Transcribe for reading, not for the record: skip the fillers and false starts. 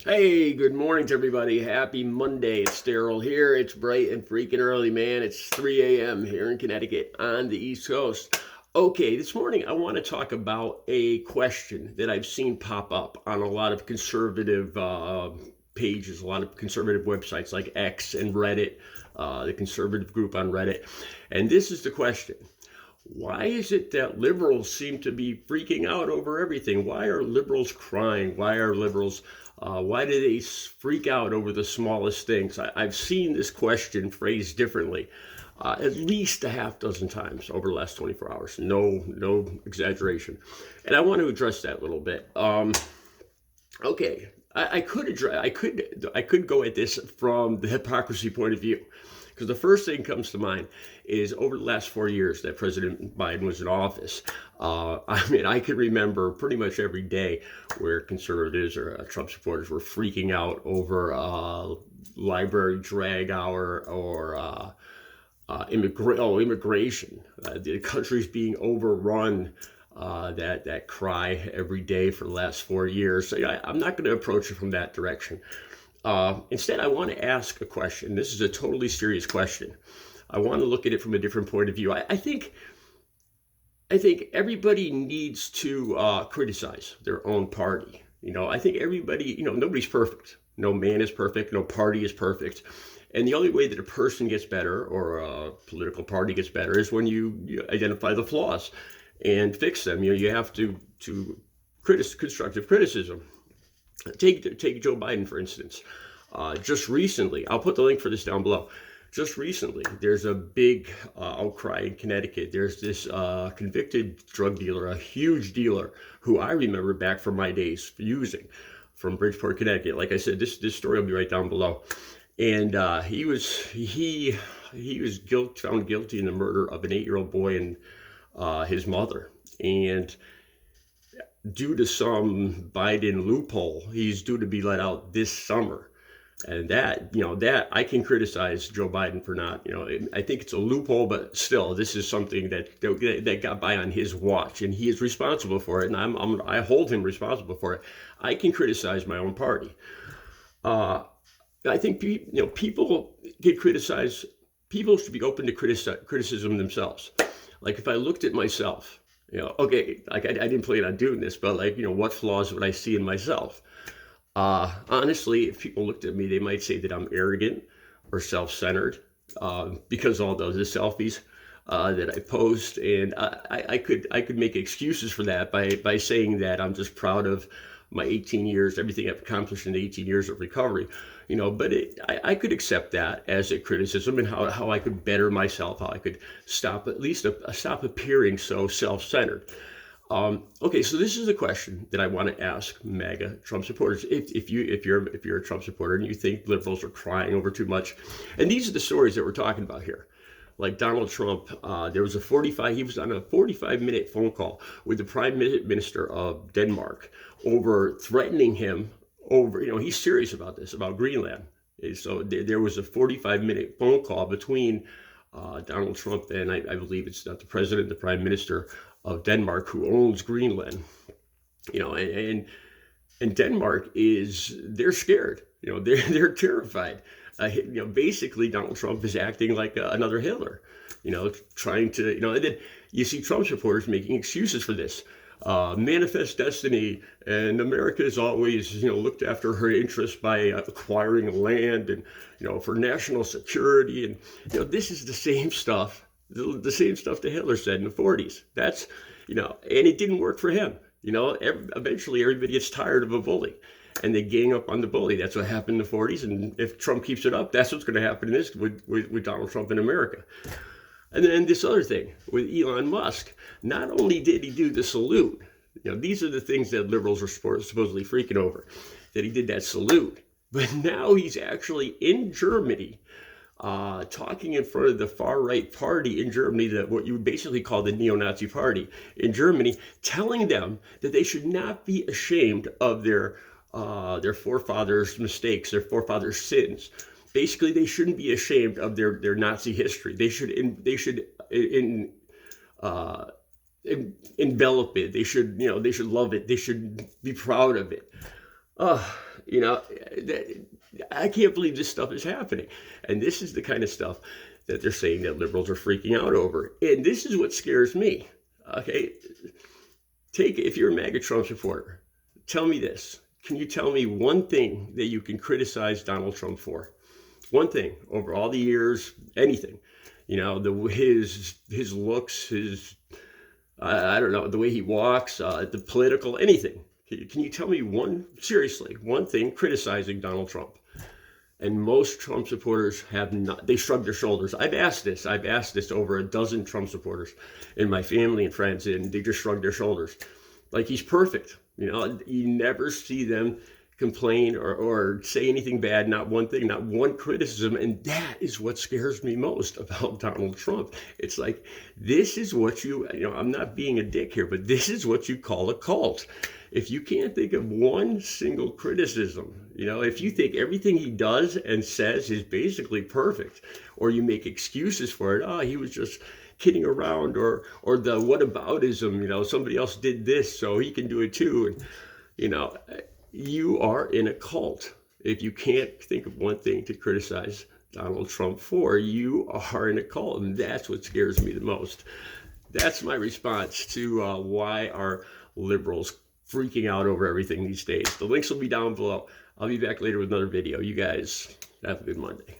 Hey, good morning to everybody. Happy Monday. It's Daryl here. It's bright and freaking early, man. It's 3 a.m. here in Connecticut on the East Coast. Okay, this morning I want to talk about a question that I've seen pop up on a lot of conservative pages, a lot of conservative websites like X and Reddit, the conservative group on Reddit. And this is the question. Why is it that liberals seem to be freaking out over everything? Why are liberals crying? Why do they freak out over the smallest things? I've seen this question phrased differently at least a half dozen times over the last 24 hours. No exaggeration. And I want to address that a little bit. Okay, I could go at this from the hypocrisy point of view, because the first thing comes to mind is over the last 4 years that President Biden was in office. I can remember pretty much every day where conservatives or Trump supporters were freaking out over library drag hour or immigration. The country's being overrun. That cry every day for the last 4 years. So I'm not going to approach it from that direction. Instead, I want to ask a question. This is a totally serious question. I want to look at it from a different point of view. I think everybody needs to criticize their own party. I think everybody. Nobody's perfect. No man is perfect. No party is perfect. And the only way that a person gets better or a political party gets better is when you identify the flaws and fix them. You have to constructive criticism. Take Joe Biden, for instance. Just recently, I'll put the link for this down below. Just recently, there's a big outcry in Connecticut. There's this convicted drug dealer, a huge dealer, who I remember back from my days using from Bridgeport, Connecticut. Like I said, this story will be right down below. And he was found guilty in the murder of an 8-year-old boy and his mother. And due to some Biden loophole, he's due to be let out this summer. And that I can criticize Joe Biden for not. I think it's a loophole, but still, this is something that got by on his watch, and he is responsible for it, and I hold him responsible for it. I can criticize my own party. I think people get criticized. People should be open to criticism themselves. Like if I looked at myself, okay, like I didn't plan on doing this, but what flaws would I see in myself? Honestly, if people looked at me, they might say that I'm arrogant or self-centered because all those selfies that I post, and I could make excuses for that by saying that I'm just proud of my 18 years, everything I've accomplished in 18 years of recovery. But I could accept that as a criticism, and how I could better myself, how I could stop appearing so self-centered. Okay, so this is a question that I want to ask MAGA Trump supporters. If you're a Trump supporter and you think liberals are crying over too much, and these are the stories that we're talking about here. Like Donald Trump, he was on a 45-minute phone call with the Prime Minister of Denmark over threatening him over, he's serious about this, about Greenland. So there was a 45-minute phone call between Donald Trump and I believe it's not the president, the Prime Minister of Denmark, who owns Greenland. And Denmark they're scared. They're terrified. Basically Donald Trump is acting like another Hitler. Trying to, and then you see Trump supporters making excuses for this. Manifest destiny, and America has always, looked after her interests by acquiring land and, for national security. And, this is the same stuff, the same stuff that Hitler said in the 40s. That's, and it didn't work for him. Eventually everybody gets tired of a bully and they gang up on the bully. That's what happened in the 40s. And if Trump keeps it up, that's what's going to happen with Donald Trump in America. And then this other thing with Elon Musk, not only did he do the salute, these are the things that liberals are supposedly freaking over, that he did that salute, but now he's actually in Germany, talking in front of the far-right party in Germany, that what you would basically call the neo-Nazi party in Germany, telling them that they should not be ashamed of their forefathers' mistakes, their forefathers' sins. Basically, they shouldn't be ashamed of their Nazi history. They should envelop it. They should love it. They should be proud of it. Uh, you know, I can't believe this stuff is happening. And this is the kind of stuff that they're saying that liberals are freaking out over. And this is what scares me. Okay, if you're a MAGA Trump supporter, tell me this. Can you tell me one thing that you can criticize Donald Trump for? One thing over all the years, anything. You know, his looks, his I don't know, the way he walks, the political, anything. Can you tell me seriously, one thing criticizing Donald Trump? And most Trump supporters have not, they shrug their shoulders. I've asked this to over a dozen Trump supporters in my family and friends, and they just shrug their shoulders. Like he's perfect. You know, you never see them complain or say anything bad, not one thing, not one criticism. And that is what scares me most about Donald Trump. It's like, this is what I'm not being a dick here, but this is what you call a cult. If you can't think of one single criticism, if you think everything he does and says is basically perfect, or you make excuses for it, he was just kidding around, or the whataboutism, somebody else did this, so he can do it too. And, you are in a cult. If you can't think of one thing to criticize Donald Trump for, you are in a cult. And that's what scares me the most. That's my response to why are liberals freaking out over everything these days. The links will be down below. I'll be back later with another video. You guys have a good Monday.